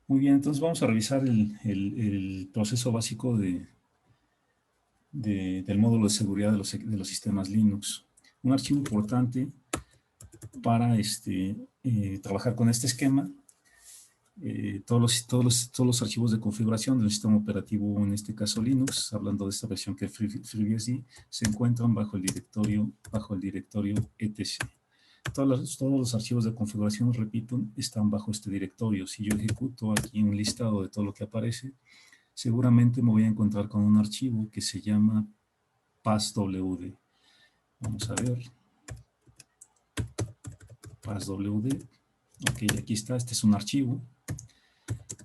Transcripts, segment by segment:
Muy bien, entonces vamos a revisar el proceso básico del módulo de seguridad de los sistemas Linux. Un archivo importante para trabajar con este esquema. Todos los archivos de configuración del sistema operativo, en este caso Linux, hablando de esta versión que es FreeBSD, se encuentran bajo el directorio etc. Todos los archivos de configuración, repito, están bajo este directorio. Si yo ejecuto aquí un listado de todo lo que aparece, seguramente me voy a encontrar con un archivo que se llama passwd. Vamos a ver. Passwd. Ok, aquí está. Este es un archivo.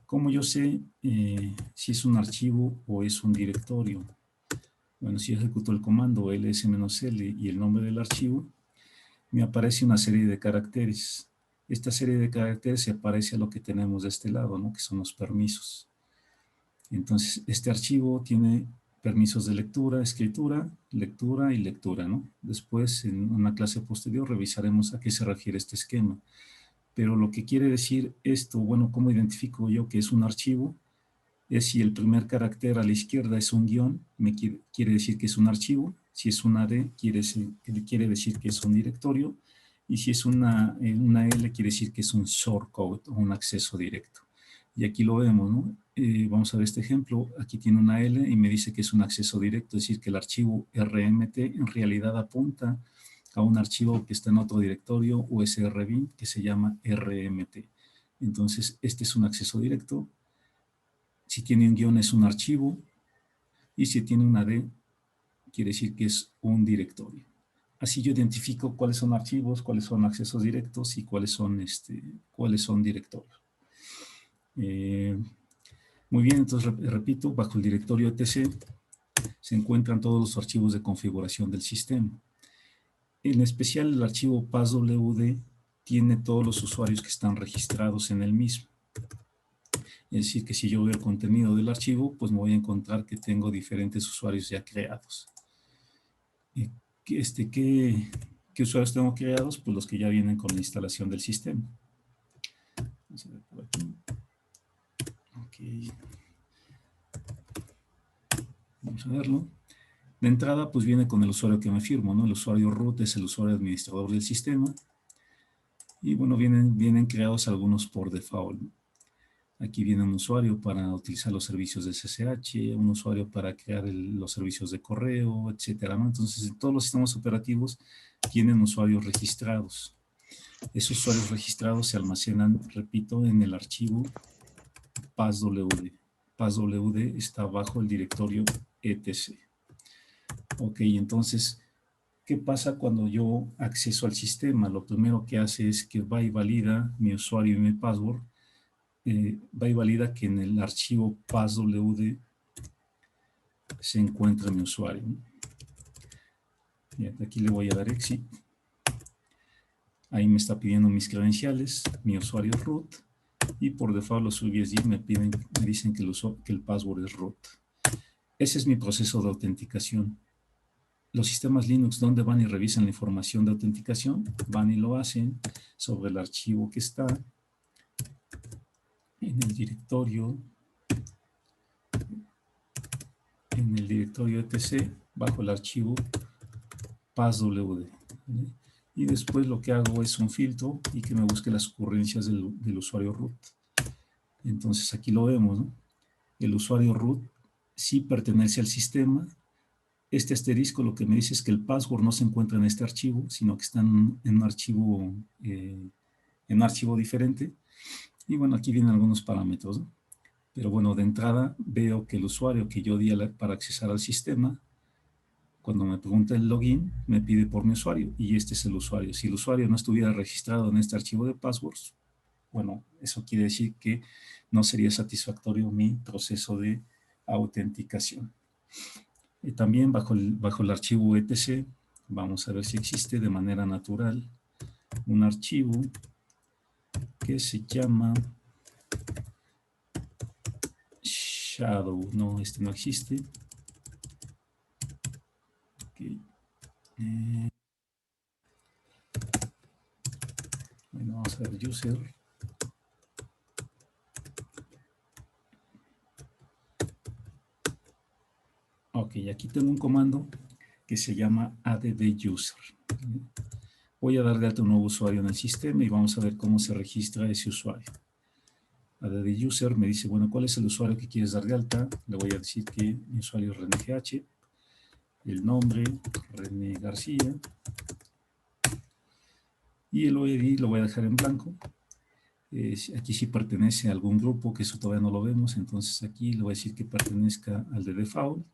¿Cómo yo sé si es un archivo o es un directorio? Bueno, si yo ejecuto el comando ls-l y el nombre del archivo, me aparece una serie de caracteres. Esta serie de caracteres se aparece a lo que tenemos de este lado, ¿no? Que son los permisos. Entonces, este archivo tiene permisos de lectura, escritura, lectura y lectura, ¿no? Después, en una clase posterior, revisaremos a qué se refiere este esquema. Pero lo que quiere decir esto, bueno, ¿cómo identifico yo que es un archivo? Es si el primer carácter a la izquierda es un guión, quiere decir que es un archivo. Si es una D, quiere decir que es un directorio. Y si es una L, quiere decir que es un shortcode o un acceso directo. Y aquí lo vemos, ¿no? Vamos a ver este ejemplo. Aquí tiene una L y me dice que es un acceso directo, es decir, que el archivo RMT en realidad apunta a un archivo que está en otro directorio usrbin que se llama RMT. Entonces, este es un acceso directo. Si tiene un guión es un archivo y si tiene una D quiere decir que es un directorio. Así yo identifico cuáles son archivos, cuáles son accesos directos y cuáles son directorios. Muy bien, entonces repito, bajo el directorio etc se encuentran todos los archivos de configuración del sistema. En especial el archivo passwd tiene todos los usuarios que están registrados en el mismo. Es decir, que si yo veo el contenido del archivo, pues me voy a encontrar que tengo diferentes usuarios ya creados. ¿Qué usuarios tengo creados? Pues los que ya vienen con la instalación del sistema. Vamos a ver por aquí. Ok. Vamos a verlo. De entrada, pues viene con el usuario que me firmo, ¿no? El usuario root es el usuario administrador del sistema. Y bueno, vienen creados algunos por default. Aquí viene un usuario para utilizar los servicios de SSH, un usuario para crear los servicios de correo, etcétera, ¿no? Entonces, todos los sistemas operativos tienen usuarios registrados. Esos usuarios registrados se almacenan, repito, en el archivo passwd. Passwd está bajo el directorio etc. Ok, entonces, ¿qué pasa cuando yo acceso al sistema? Lo primero que hace es que va y valida mi usuario y mi password. Va y valida que en el archivo passwd se encuentra mi usuario. Y aquí le voy a dar exit. Ahí me está pidiendo mis credenciales, mi usuario root, y por default los FreeBSD me dicen que el password es root. Ese es mi proceso de autenticación. Los sistemas Linux, ¿dónde van y revisan la información de autenticación? Van y lo hacen sobre el archivo que está en el directorio etc bajo el archivo passwd. Y después lo que hago es un filtro y que me busque las ocurrencias del usuario root. Entonces aquí lo vemos, ¿no? El usuario root sí pertenece al sistema. Este asterisco lo que me dice es que el password no se encuentra en este archivo, sino que está en un archivo diferente. Y bueno, aquí vienen algunos parámetros, ¿no? Pero bueno, de entrada veo que el usuario que yo di para accesar al sistema, cuando me pregunta el login, me pide por mi usuario y este es el usuario. Si el usuario no estuviera registrado en este archivo de passwords, bueno, eso quiere decir que no sería satisfactorio mi proceso de autenticación. También bajo el archivo etc, vamos a ver si existe de manera natural un archivo que se llama shadow. No, este no existe. Okay. Bueno, vamos a ver user. Ok, aquí tengo un comando que se llama add-user. Voy a dar de alta un nuevo usuario en el sistema y vamos a ver cómo se registra ese usuario. add-user me dice, bueno, ¿cuál es el usuario que quieres dar de alta? Le voy a decir que mi usuario es RenéGH, el nombre, René García, y el ID lo voy a dejar en blanco. Aquí sí pertenece a algún grupo, que eso todavía no lo vemos, entonces aquí le voy a decir que pertenezca al de default,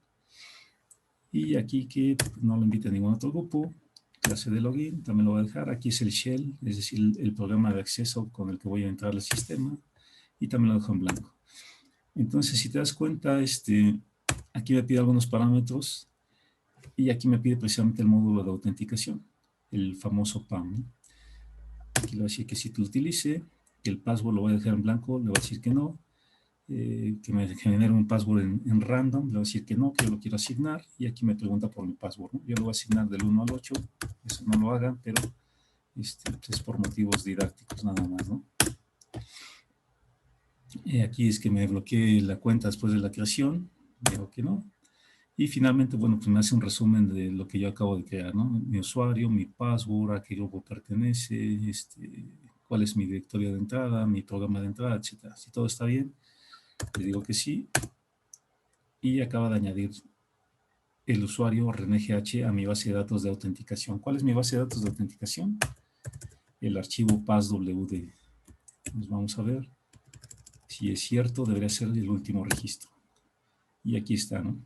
y aquí que no lo invite a ningún otro grupo. Clase de login, también lo voy a dejar. Aquí es el shell, es decir, el programa de acceso con el que voy a entrar al sistema, y también lo dejo en blanco. Entonces, si te das cuenta, aquí me pide algunos parámetros, y aquí me pide precisamente el módulo de autenticación, el famoso PAM, ¿no? Aquí le voy a decir que sí te lo utilice, que el password lo voy a dejar en blanco, le voy a decir que no, que me genere un password en random, le voy a decir que no, que yo lo quiero asignar, y aquí me pregunta por mi password, ¿no? Yo lo voy a asignar del 1 al 8, eso no lo hagan, pero pues es por motivos didácticos nada más, ¿no? Aquí es que me bloqueé la cuenta después de la creación, digo que no. Y finalmente, bueno, pues me hace un resumen de lo que yo acabo de crear, ¿no? Mi usuario, mi password, a qué grupo pertenece, cuál es mi directorio de entrada, mi programa de entrada, etcétera. Si todo está bien, le digo que sí. Y acaba de añadir el usuario RenéGH a mi base de datos de autenticación. ¿Cuál es mi base de datos de autenticación? El archivo passwd. Nos vamos a ver. Si es cierto, debería ser el último registro. Y aquí está, ¿no?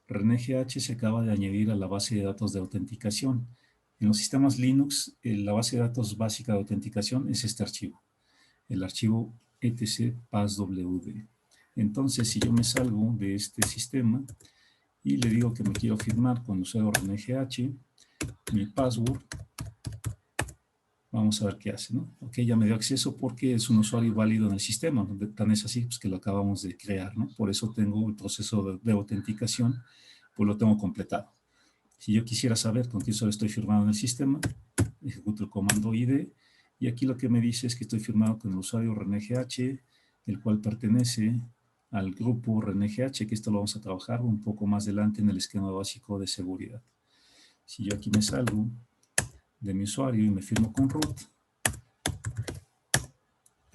RenéGH se acaba de añadir a la base de datos de autenticación. En los sistemas Linux, la base de datos básica de autenticación es este archivo, el archivo etc passwd. Entonces, si yo me salgo de este sistema y le digo que me quiero firmar con el usuario RenéGH, mi password, vamos a ver qué hace, ¿no? Ok, ya me dio acceso porque es un usuario válido en el sistema. Tan es así pues, que lo acabamos de crear, ¿no? Por eso tengo el proceso de autenticación, pues lo tengo completado. Si yo quisiera saber con qué usuario estoy firmado en el sistema, ejecuto el comando ID, y aquí lo que me dice es que estoy firmado con el usuario RenéGH, el cual pertenece al grupo RenéGH, que esto lo vamos a trabajar un poco más adelante en el esquema básico de seguridad. Si yo aquí me salgo de mi usuario y me firmo con root,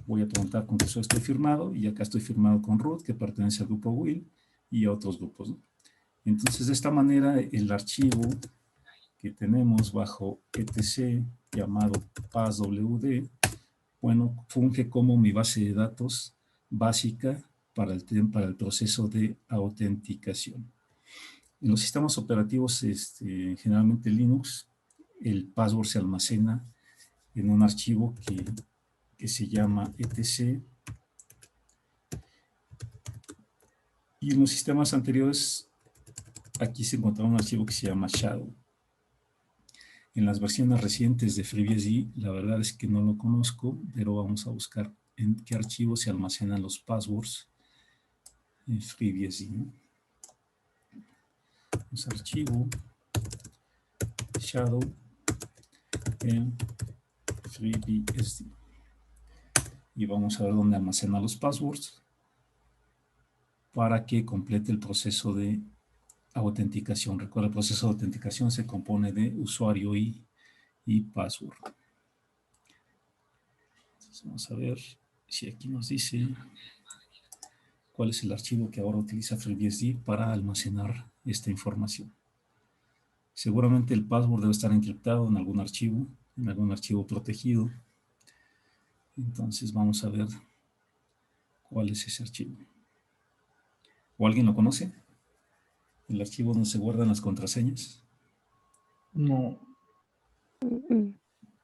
voy a preguntar con qué usuario estoy firmado, y acá estoy firmado con root, que pertenece al grupo Will y a otros grupos, ¿no? Entonces, de esta manera, el archivo que tenemos bajo etc llamado passwd, bueno, funge como mi base de datos básica para el proceso de autenticación. En los sistemas operativos, generalmente Linux, el password se almacena en un archivo que se llama etc. Y en los sistemas anteriores, aquí se encontraba un archivo que se llama shadow. En las versiones recientes de FreeBSD, la verdad es que no lo conozco, pero vamos a buscar en qué archivo se almacenan los passwords en FreeBSD, ¿no? Es archivo shadow en FreeBSD. Y vamos a ver dónde almacena los passwords para que complete el proceso de autenticación. Recuerda, el proceso de autenticación se compone de usuario y password. Entonces vamos a ver si aquí nos dice cuál es el archivo que ahora utiliza FreeBSD para almacenar esta información. Seguramente el password debe estar encriptado en algún archivo protegido. Entonces vamos a ver cuál es ese archivo. ¿O alguien lo conoce? ¿El archivo donde se guardan las contraseñas? No.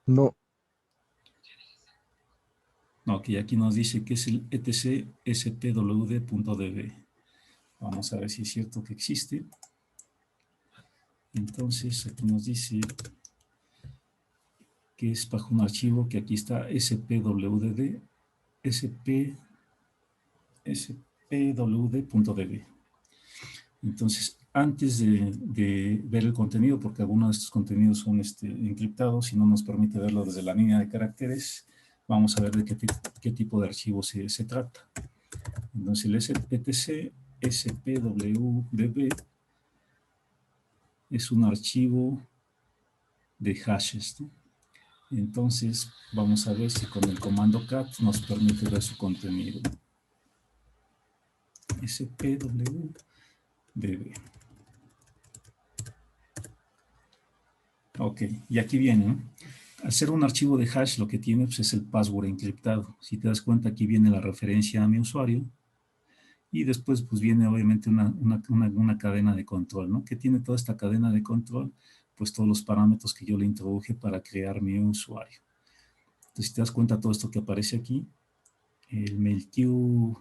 No. Ok, aquí nos dice que es el etc spwd.db. Vamos a ver si es cierto que existe. Entonces aquí nos dice que es bajo un archivo que aquí está spwd, spwd.db. Entonces, antes de ver el contenido, porque algunos de estos contenidos son encriptados y no nos permite verlo desde la línea de caracteres, vamos a ver de qué tipo de archivo se trata. Entonces, el etc spwdb es un archivo de hashes, ¿no? Entonces, vamos a ver si con el comando cat nos permite ver su contenido. spwdb. Ok, y aquí viene, ¿no? Al ser un archivo de hash, lo que tiene pues, es el password encriptado. Si te das cuenta, aquí viene la referencia a mi usuario. Y después, pues viene obviamente una cadena de control, ¿no? ¿Qué tiene toda esta cadena de control? Pues todos los parámetros que yo le introduje para crear mi usuario. Entonces, si te das cuenta, todo esto que aparece aquí, el mail queue,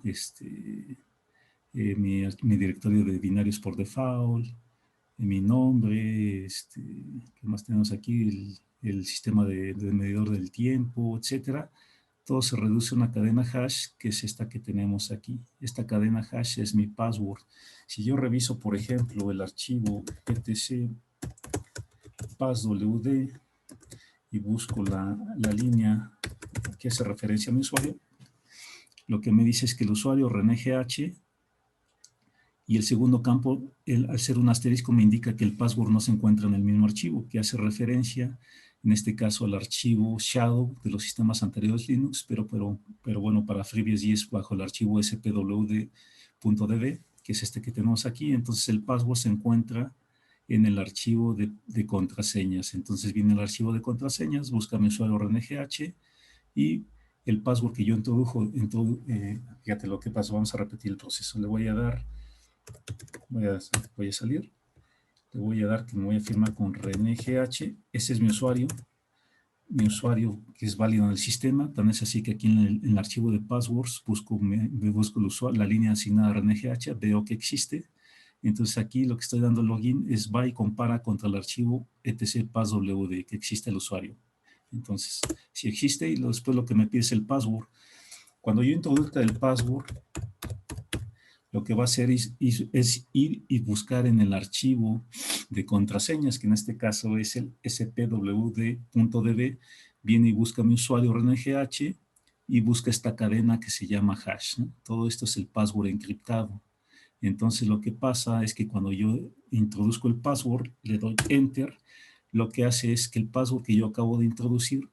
mi directorio de binarios por default, mi nombre, ¿qué más tenemos aquí? El sistema de medidor del tiempo, etcétera. Todo se reduce a una cadena hash, que es esta que tenemos aquí. Esta cadena hash es mi password. Si yo reviso, por ejemplo, el archivo etc passwd y busco la línea que hace referencia a mi usuario, lo que me dice es que el usuario RenéGH, y el segundo campo, al ser un asterisco, me indica que el password no se encuentra en el mismo archivo, que hace referencia, en este caso, al archivo shadow de los sistemas anteriores Linux, pero bueno, para FreeBSD es bajo el archivo spwd.db, que es este que tenemos aquí. Entonces, el password se encuentra en el archivo de contraseñas. Entonces, viene el archivo de contraseñas, busca mi usuario RenéGH, y el password que yo introdujo, fíjate lo que pasó, vamos a repetir el proceso. Le voy a dar... Voy a salir, le voy a dar que me voy a firmar con RenéGH, ese es mi usuario que es válido en el sistema. Tan es así que aquí en el archivo de passwords busco el usuario, la línea asignada a RenéGH, veo que existe. Entonces aquí lo que estoy dando login es va y compara contra el archivo etc passwd, que existe el usuario. Entonces, si existe, y después lo que me pide es el password. Cuando yo introduzca el password, lo que va a hacer es ir y buscar en el archivo de contraseñas, que en este caso es el spwd.db, viene y busca mi usuario RenéGH y busca esta cadena que se llama hash, ¿no? Todo esto es el password encriptado. Entonces lo que pasa es que cuando yo introduzco el password, le doy enter, lo que hace es que el password que yo acabo de introducir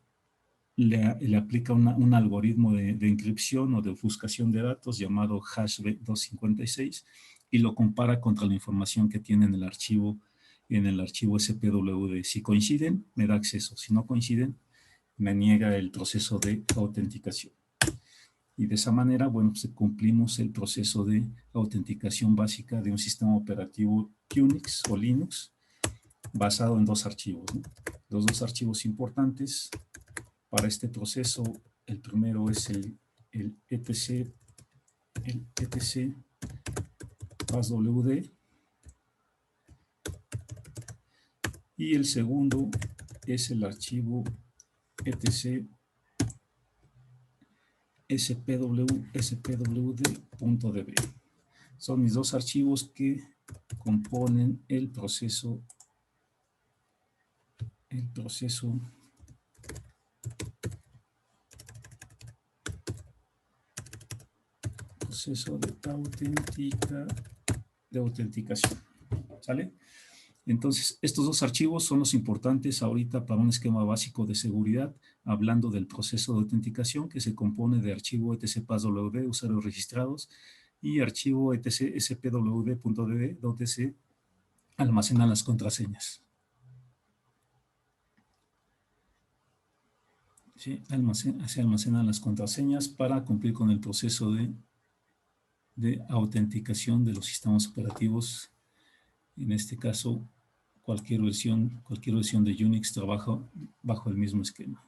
le aplica un algoritmo de encripción o de ofuscación de datos llamado hash256 y lo compara contra la información que tiene en el archivo spwd. Si coinciden, me da acceso. Si no coinciden, me niega el proceso de autenticación. Y de esa manera, bueno, pues cumplimos el proceso de autenticación básica de un sistema operativo Unix o Linux basado en dos archivos, ¿no? Los dos archivos importantes para este proceso, el primero es el etc passwd, y el segundo es el archivo etc spwd.db. Son mis dos archivos que componen el proceso de autenticación. ¿Sale? Entonces, estos dos archivos son los importantes ahorita para un esquema básico de seguridad, hablando del proceso de autenticación, que se compone de archivo etc passwd, usuarios registrados, y archivo etc spwd.db, donde se almacenan las contraseñas. ¿Sí? Se almacenan las contraseñas para cumplir con el proceso de autenticación de los sistemas operativos. En este caso, cualquier versión de Unix trabaja bajo el mismo esquema.